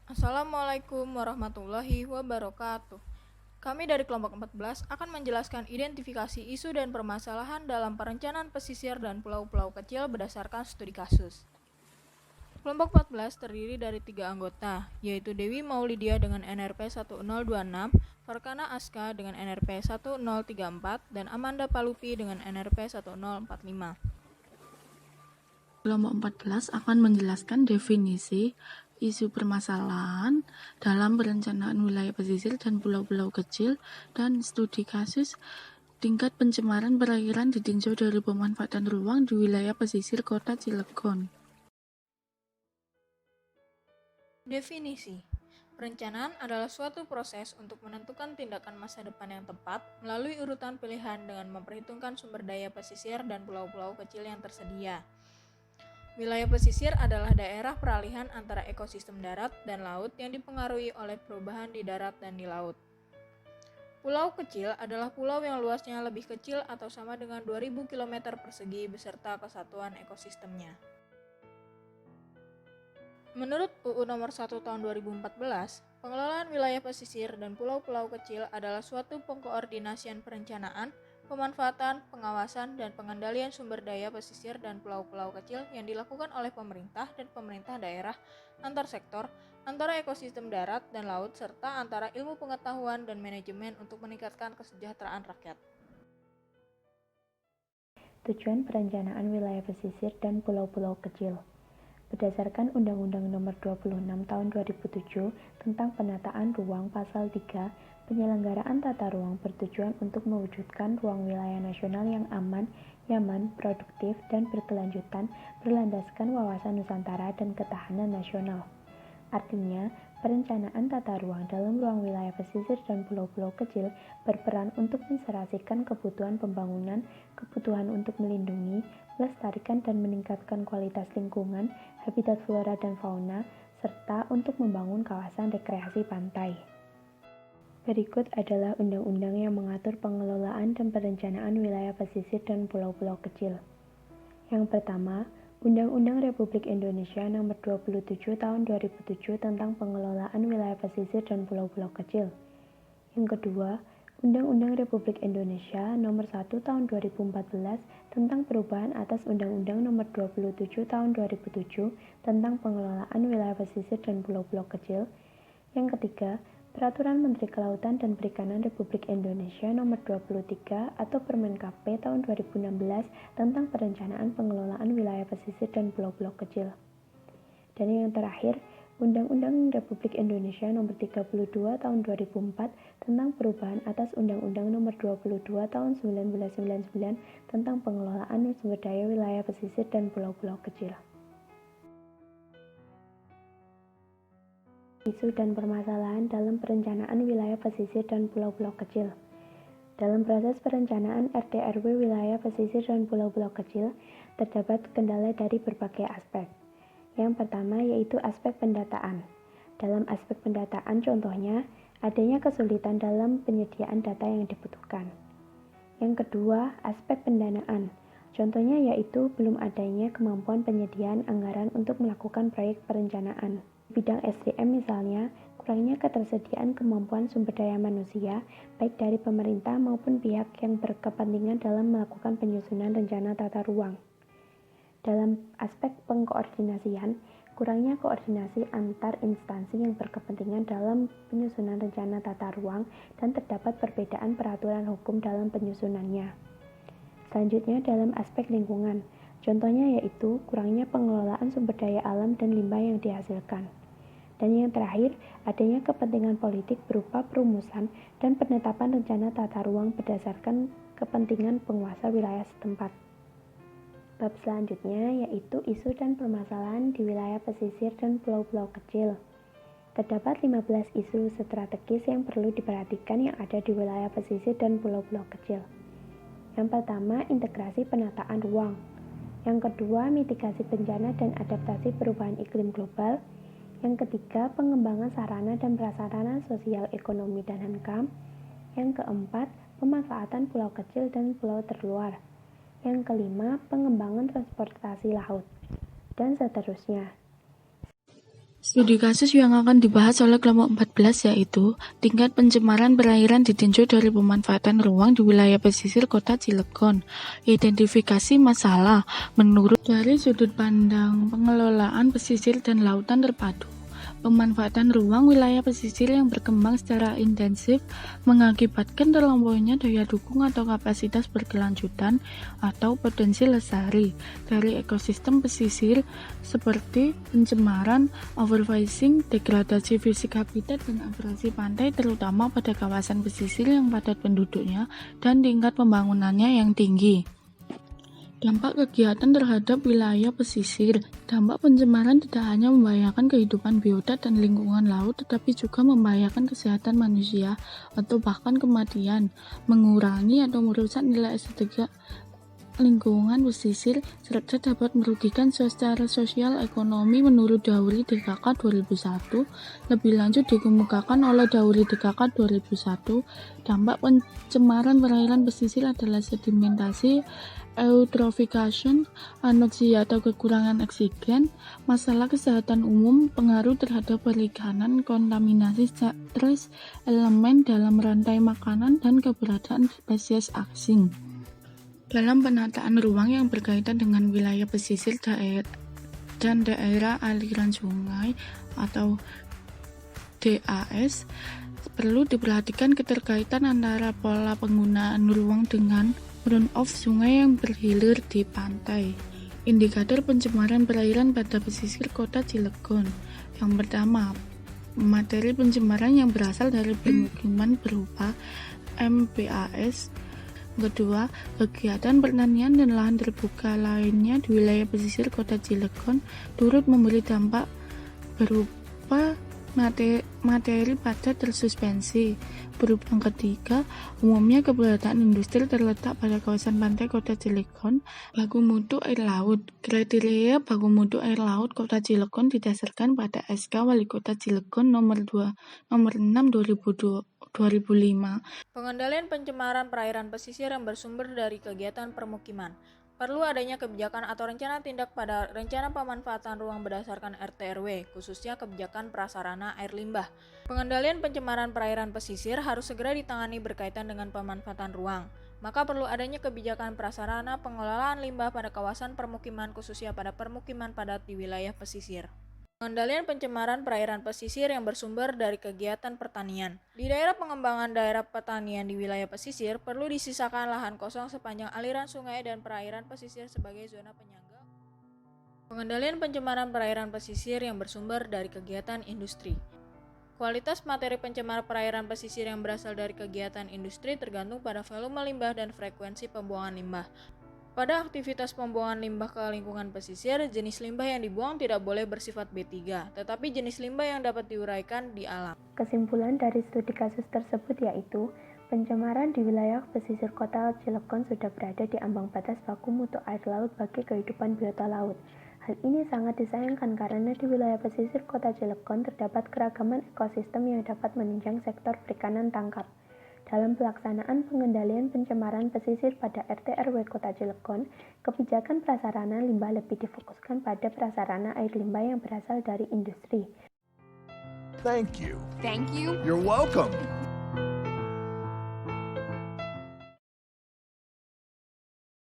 Assalamualaikum warahmatullahi wabarakatuh. Kami dari kelompok 14 akan menjelaskan identifikasi isu dan permasalahan dalam perencanaan pesisir dan pulau-pulau kecil berdasarkan studi kasus. Kelompok 14 terdiri dari 3 anggota, yaitu Dewi Maulidia dengan NRP 1026, Farkana Aska dengan NRP 1034, dan Amanda Palupi dengan NRP 1045. Kelompok 14 akan menjelaskan definisi isu permasalahan dalam perencanaan wilayah pesisir dan pulau-pulau kecil dan studi kasus tingkat pencemaran perairan ditinjau dari pemanfaatan ruang di wilayah pesisir Kota Cilegon. Definisi: perencanaan adalah suatu proses untuk menentukan tindakan masa depan yang tepat melalui urutan pilihan dengan memperhitungkan sumber daya pesisir dan pulau-pulau kecil yang tersedia. Wilayah pesisir adalah daerah peralihan antara ekosistem darat dan laut yang dipengaruhi oleh perubahan di darat dan di laut. Pulau kecil adalah pulau yang luasnya lebih kecil atau sama dengan 2000 km persegi beserta kesatuan ekosistemnya. Menurut UU Nomor 1 Tahun 2014, pengelolaan wilayah pesisir dan pulau-pulau kecil adalah suatu pengkoordinasian perencanaan, pemanfaatan, pengawasan, dan pengendalian sumber daya pesisir dan pulau-pulau kecil yang dilakukan oleh pemerintah dan pemerintah daerah, antar sektor, antara ekosistem darat dan laut, serta antara ilmu pengetahuan dan manajemen untuk meningkatkan kesejahteraan rakyat. Tujuan perencanaan wilayah pesisir dan pulau-pulau kecil. Berdasarkan Undang-Undang Nomor 26 Tahun 2007 tentang Penataan Ruang Pasal 3, penyelenggaraan tata ruang bertujuan untuk mewujudkan ruang wilayah nasional yang aman, nyaman, produktif, dan berkelanjutan berlandaskan wawasan Nusantara dan ketahanan nasional. Artinya, perencanaan tata ruang dalam ruang wilayah pesisir dan pulau-pulau kecil berperan untuk menserasikan kebutuhan pembangunan, kebutuhan untuk melindungi, melestarikan dan meningkatkan kualitas lingkungan, habitat flora dan fauna, serta untuk membangun kawasan rekreasi pantai. Berikut adalah undang-undang yang mengatur pengelolaan dan perencanaan wilayah pesisir dan pulau-pulau kecil. Yang pertama, Undang-Undang Republik Indonesia Nomor 27 Tahun 2007 tentang Pengelolaan Wilayah Pesisir dan Pulau-Pulau Kecil. Yang kedua, Undang-Undang Republik Indonesia Nomor 1 Tahun 2014 tentang perubahan atas Undang-Undang Nomor 27 Tahun 2007 tentang Pengelolaan Wilayah Pesisir dan Pulau-Pulau Kecil. Yang ketiga, Peraturan Menteri Kelautan dan Perikanan Republik Indonesia Nomor 23 atau Permenkp Tahun 2016 tentang Perencanaan Pengelolaan Wilayah Pesisir dan Pulau-Pulau Kecil. Dan yang terakhir, Undang-Undang Republik Indonesia Nomor 32 Tahun 2004 tentang perubahan atas Undang-Undang Nomor 22 Tahun 1999 tentang pengelolaan sumber daya wilayah pesisir dan pulau-pulau kecil. Isu dan permasalahan dalam perencanaan wilayah pesisir dan pulau-pulau kecil. Dalam proses perencanaan RT/RW wilayah pesisir dan pulau-pulau kecil, terdapat kendala dari berbagai aspek. Yang pertama yaitu aspek pendataan. Dalam aspek pendataan contohnya, adanya kesulitan dalam penyediaan data yang dibutuhkan. Yang kedua, aspek pendanaan. Contohnya yaitu belum adanya kemampuan penyediaan anggaran untuk melakukan proyek perencanaan. Bidang SDM misalnya, kurangnya ketersediaan kemampuan sumber daya manusia, baik dari pemerintah maupun pihak yang berkepentingan dalam melakukan penyusunan rencana tata ruang. Dalam aspek pengkoordinasian, kurangnya koordinasi antar instansi yang berkepentingan dalam penyusunan rencana tata ruang dan terdapat perbedaan peraturan hukum dalam penyusunannya. Selanjutnya dalam aspek lingkungan, contohnya yaitu kurangnya pengelolaan sumber daya alam dan limbah yang dihasilkan. Dan yang terakhir, adanya kepentingan politik berupa perumusan dan penetapan rencana tata ruang berdasarkan kepentingan penguasa wilayah setempat. Bab selanjutnya yaitu isu dan permasalahan di wilayah pesisir dan pulau-pulau kecil. Terdapat 15 isu strategis yang perlu diperhatikan yang ada di wilayah pesisir dan pulau-pulau kecil. Yang pertama, integrasi penataan ruang. Yang kedua, mitigasi bencana dan adaptasi perubahan iklim global. Yang ketiga, pengembangan sarana dan prasarana sosial ekonomi dan HANKAM. Yang keempat, pemanfaatan pulau kecil dan pulau terluar. Yang kelima, pengembangan transportasi laut. Dan seterusnya. Studi kasus yang akan dibahas oleh kelompok 14 yaitu tingkat pencemaran perairan ditinjau dari pemanfaatan ruang di wilayah pesisir Kota Cilegon. Identifikasi masalah menurut dari sudut pandang pengelolaan pesisir dan lautan terpadu. Pemanfaatan ruang wilayah pesisir yang berkembang secara intensif mengakibatkan terlampaunya daya dukung atau kapasitas berkelanjutan atau potensi lestari dari ekosistem pesisir seperti pencemaran, overfishing, degradasi fisik habitat, dan abrasi pantai terutama pada kawasan pesisir yang padat penduduknya dan tingkat pembangunannya yang tinggi. Dampak kegiatan terhadap wilayah pesisir. Dampak pencemaran tidak hanya membahayakan kehidupan biota dan lingkungan laut, tetapi juga membahayakan kesehatan manusia atau bahkan kematian, mengurangi atau merusak nilai estetika lingkungan pesisir, serta dapat merugikan secara sosial ekonomi menurut Dauri DKK 2001. Lebih lanjut dikemukakan oleh Dauri DKK 2001, dampak pencemaran perairan pesisir adalah sedimentasi, eutrofication, anoksia atau kekurangan oksigen, masalah kesehatan umum, pengaruh terhadap perikanan, kontaminasi stres, elemen dalam rantai makanan, dan keberadaan spesies asing. Dalam penataan ruang yang berkaitan dengan wilayah pesisir dan daerah aliran sungai atau DAS, perlu diperhatikan keterkaitan antara pola penggunaan ruang dengan runoff sungai yang berhilir di pantai. Indikator pencemaran perairan pada pesisir Kota Cilegon. Yang pertama, materi pencemaran yang berasal dari permukiman berupa MPAS. Kedua, kegiatan pertanian dan lahan terbuka lainnya di wilayah pesisir Kota Cilegon turut memberi dampak berupa materi padat tersuspensi. Yang ketiga, umumnya keberadaan industri terletak pada kawasan pantai Kota Cilegon. Baku mutu air laut. Kriteria baku mutu air laut Kota Cilegon didasarkan pada SK Wali Kota Cilegon nomor 6 2005. Pengendalian pencemaran perairan pesisir yang bersumber dari kegiatan permukiman. Perlu adanya kebijakan atau rencana tindak pada rencana pemanfaatan ruang berdasarkan RT/RW, khususnya kebijakan prasarana air limbah. Pengendalian pencemaran perairan pesisir harus segera ditangani berkaitan dengan pemanfaatan ruang. Maka perlu adanya kebijakan prasarana pengelolaan limbah pada kawasan permukiman, khususnya pada permukiman padat di wilayah pesisir. Pengendalian pencemaran perairan pesisir yang bersumber dari kegiatan pertanian. Di daerah pengembangan daerah pertanian di wilayah pesisir, perlu disisakan lahan kosong sepanjang aliran sungai dan perairan pesisir sebagai zona penyangga. Pengendalian pencemaran perairan pesisir yang bersumber dari kegiatan industri. Kualitas materi pencemar perairan pesisir yang berasal dari kegiatan industri tergantung pada volume limbah dan frekuensi pembuangan limbah. Pada aktivitas pembuangan limbah ke lingkungan pesisir, jenis limbah yang dibuang tidak boleh bersifat B3, tetapi jenis limbah yang dapat diuraikan di alam. Kesimpulan dari studi kasus tersebut yaitu, pencemaran di wilayah pesisir Kota Cilegon sudah berada di ambang batas baku mutu air laut bagi kehidupan biota laut. Hal ini sangat disayangkan karena di wilayah pesisir Kota Cilegon terdapat keragaman ekosistem yang dapat menunjang sektor perikanan tangkap. Dalam pelaksanaan pengendalian pencemaran pesisir pada RT/RW Kota Cilegon, kebijakan prasarana limbah lebih difokuskan pada prasarana air limbah yang berasal dari industri. Thank you. Thank you. You're welcome.